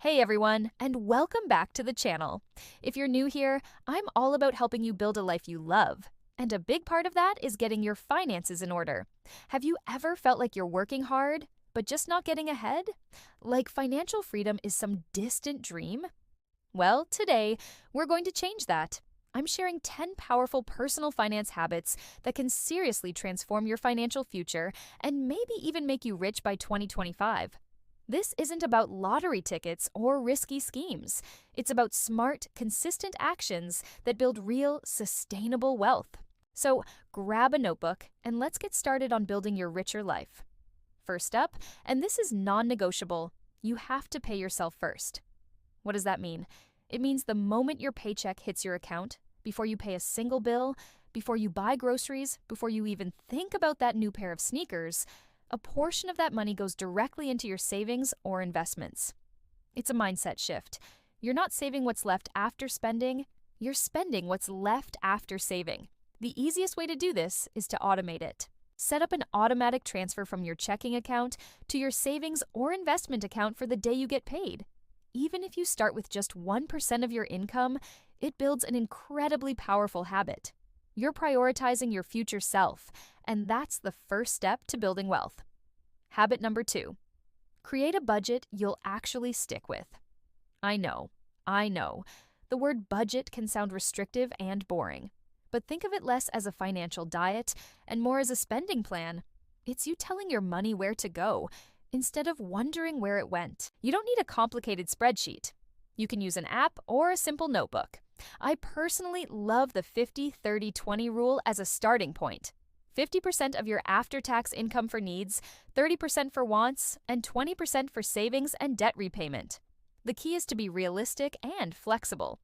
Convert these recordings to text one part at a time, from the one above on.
Hey everyone, and welcome back to the channel. If you're new here, I'm all about helping you build a life you love. And a big part of that is getting your finances in order. Have you ever felt like you're working hard, but just not getting ahead? Like financial freedom is some distant dream? Well, today, we're going to change that. I'm sharing 10 powerful personal finance habits that can seriously transform your financial future and maybe even make you rich by 2025. This isn't about lottery tickets or risky schemes. It's about smart, consistent actions that build real, sustainable wealth. So grab a notebook and let's get started on building your richer life. First up, and this is non-negotiable, you have to pay yourself first. What does that mean? It means the moment your paycheck hits your account, before you pay a single bill, before you buy groceries, before you even think about that new pair of sneakers, a portion of that money goes directly into your savings or investments. It's a mindset shift. You're not saving what's left after spending, you're spending what's left after saving. The easiest way to do this is to automate it. Set up an automatic transfer from your checking account to your savings or investment account for the day you get paid. Even if you start with just 1% of your income, it builds an incredibly powerful habit. You're prioritizing your future self, and that's the first step to building wealth. Habit number 2, create a budget you'll actually stick with. I know. The word budget can sound restrictive and boring, but think of it less as a financial diet and more as a spending plan. It's you telling your money where to go instead of wondering where it went. You don't need a complicated spreadsheet. You can use an app or a simple notebook. I personally love the 50-30-20 rule as a starting point. 50% of your after-tax income for needs, 30% for wants, and 20% for savings and debt repayment. The key is to be realistic and flexible.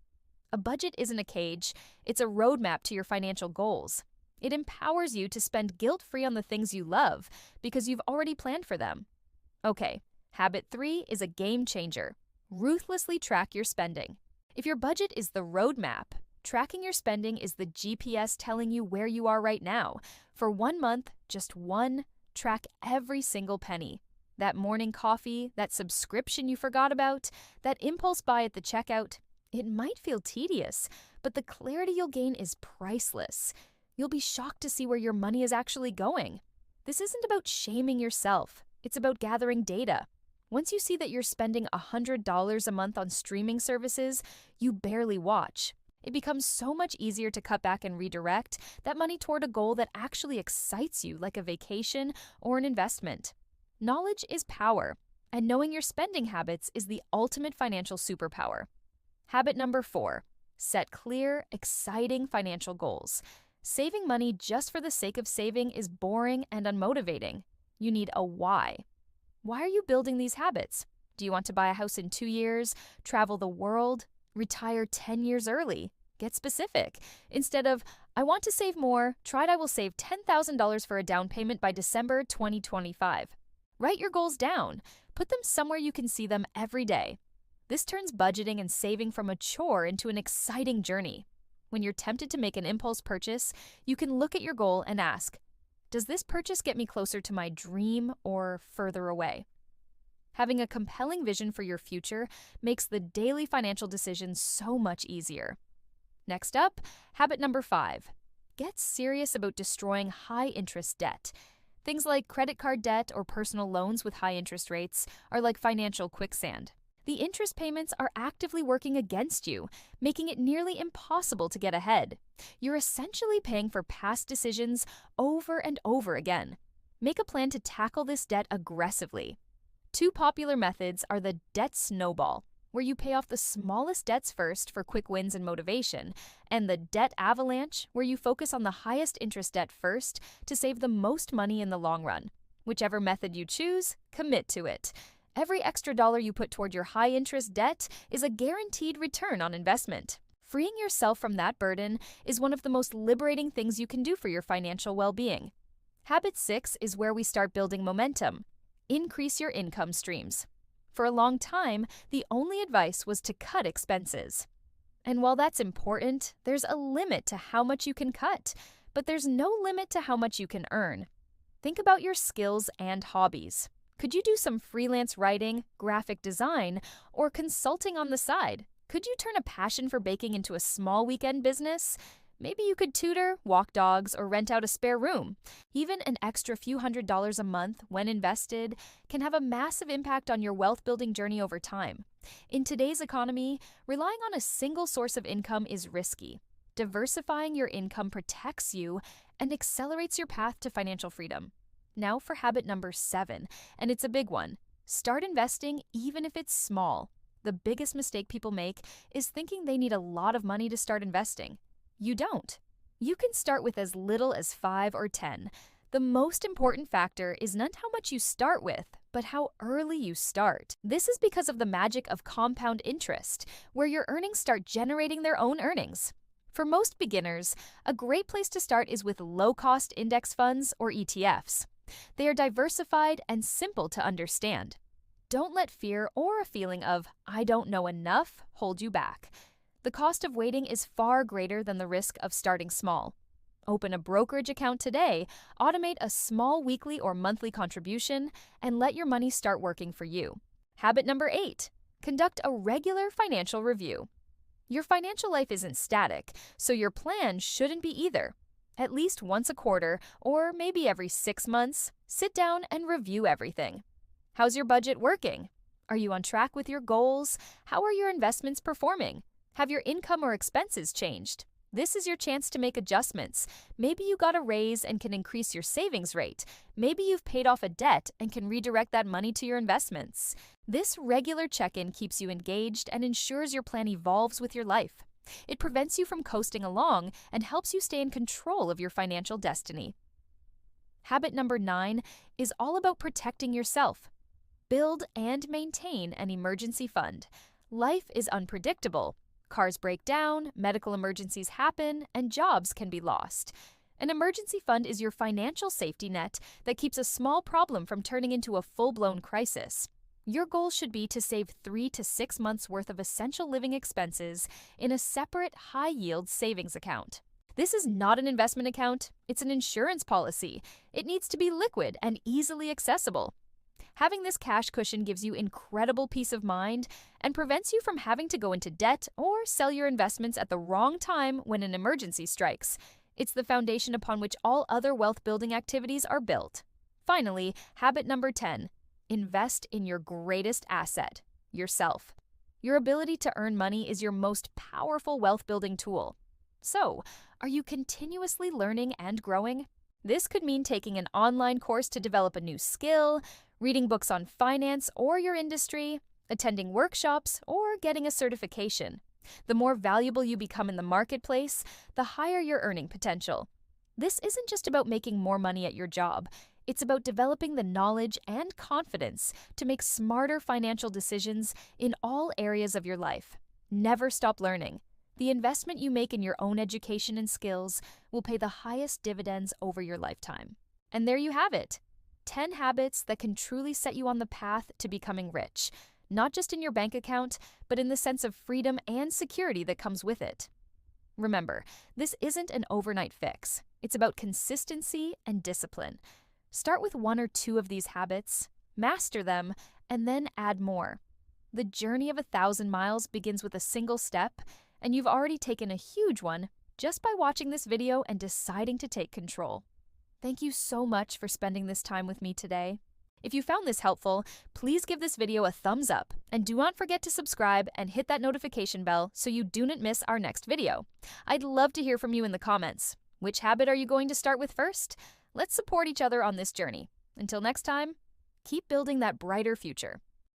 A budget isn't a cage, it's a roadmap to your financial goals. It empowers you to spend guilt-free on the things you love because you've already planned for them. Okay, habit 3 is a game changer. Ruthlessly track your spending. If your budget is the roadmap, tracking your spending is the GPS telling you where you are right now. For 1 month, just one, track every single penny. That morning coffee, that subscription you forgot about, that impulse buy at the checkout. It might feel tedious, but the clarity you'll gain is priceless. You'll be shocked to see where your money is actually going. This isn't about shaming yourself. It's about gathering data. Once you see that you're spending $100 a month on streaming services you barely watch, it becomes so much easier to cut back and redirect that money toward a goal that actually excites you, like a vacation or an investment. Knowledge is power, and knowing your spending habits is the ultimate financial superpower. Habit number 4, set clear, exciting financial goals. Saving money just for the sake of saving is boring and unmotivating. You need a why. Why are you building these habits? Do you want to buy a house in 2 years, travel the world, retire 10 years early? Get specific. Instead of, I want to save more, try I will save $10,000 for a down payment by December 2025. Write your goals down. Put them somewhere you can see them every day. This turns budgeting and saving from a chore into an exciting journey. When you're tempted to make an impulse purchase, you can look at your goal and ask, does this purchase get me closer to my dream or further away? Having a compelling vision for your future makes the daily financial decisions so much easier. Next up, habit number 5. Get serious about destroying high-interest debt. Things like credit card debt or personal loans with high interest rates are like financial quicksand. The interest payments are actively working against you, making it nearly impossible to get ahead. You're essentially paying for past decisions over and over again. Make a plan to tackle this debt aggressively. 2 popular methods are the debt snowball, where you pay off the smallest debts first for quick wins and motivation, and the debt avalanche, where you focus on the highest interest debt first to save the most money in the long run. Whichever method you choose, commit to it. Every extra dollar you put toward your high-interest debt is a guaranteed return on investment. Freeing yourself from that burden is one of the most liberating things you can do for your financial well-being. Habit 6 is where we start building momentum. Increase your income streams. For a long time, the only advice was to cut expenses. And while that's important, there's a limit to how much you can cut, but there's no limit to how much you can earn. Think about your skills and hobbies. Could you do some freelance writing, graphic design, or consulting on the side? Could you turn a passion for baking into a small weekend business? Maybe you could tutor, walk dogs, or rent out a spare room. Even an extra few $100s a month, when invested, can have a massive impact on your wealth building journey over time. In today's economy, relying on a single source of income is risky. Diversifying your income protects you and accelerates your path to financial freedom. Now for habit number 7, and it's a big one. Start investing even if it's small. The biggest mistake people make is thinking they need a lot of money to start investing. You don't. You can start with as little as 5 or 10. The most important factor is not how much you start with, but how early you start. This is because of the magic of compound interest, where your earnings start generating their own earnings. For most beginners, a great place to start is with low-cost index funds or ETFs. They are diversified and simple to understand. Don't let fear or a feeling of, "I don't know enough," hold you back. The cost of waiting is far greater than the risk of starting small. Open a brokerage account today, automate a small weekly or monthly contribution, and let your money start working for you. Habit number 8, conduct a regular financial review. Your financial life isn't static, so your plan shouldn't be either. At least once a quarter, or maybe every 6 months, sit down and review everything. How's your budget working? Are you on track with your goals? How are your investments performing? Have your income or expenses changed? This is your chance to make adjustments. Maybe you got a raise and can increase your savings rate. Maybe you've paid off a debt and can redirect that money to your investments. This regular check-in keeps you engaged and ensures your plan evolves with your life. It prevents you from coasting along and helps you stay in control of your financial destiny. Habit number 9 is all about protecting yourself. Build and maintain an emergency fund. Life is unpredictable. Cars break down, medical emergencies happen, and jobs can be lost. An emergency fund is your financial safety net that keeps a small problem from turning into a full-blown crisis. Your goal should be to save 3 to 6 months' worth of essential living expenses in a separate high-yield savings account. This is not an investment account, it's an insurance policy. It needs to be liquid and easily accessible. Having this cash cushion gives you incredible peace of mind and prevents you from having to go into debt or sell your investments at the wrong time when an emergency strikes. It's the foundation upon which all other wealth-building activities are built. Finally, habit number 10, invest in your greatest asset, yourself. Your ability to earn money is your most powerful wealth-building tool. So, are you continuously learning and growing? This could mean taking an online course to develop a new skill, reading books on finance or your industry, attending workshops, or getting a certification. The more valuable you become in the marketplace, the higher your earning potential. This isn't just about making more money at your job. It's about developing the knowledge and confidence to make smarter financial decisions in all areas of your life. Never stop learning. The investment you make in your own education and skills will pay the highest dividends over your lifetime. And there you have it. 10 habits that can truly set you on the path to becoming rich, not just in your bank account, but in the sense of freedom and security that comes with it. Remember, this isn't an overnight fix. It's about consistency and discipline. Start with 1 or 2 of these habits, master them, and then add more. The journey of 1,000 miles begins with a single step, and you've already taken a huge one just by watching this video and deciding to take control. Thank you so much for spending this time with me today. If you found this helpful, please give this video a thumbs up and do not forget to subscribe and hit that notification bell so you do not miss our next video. I'd love to hear from you in the comments. Which habit are you going to start with first? Let's support each other on this journey. Until next time, keep building that brighter future.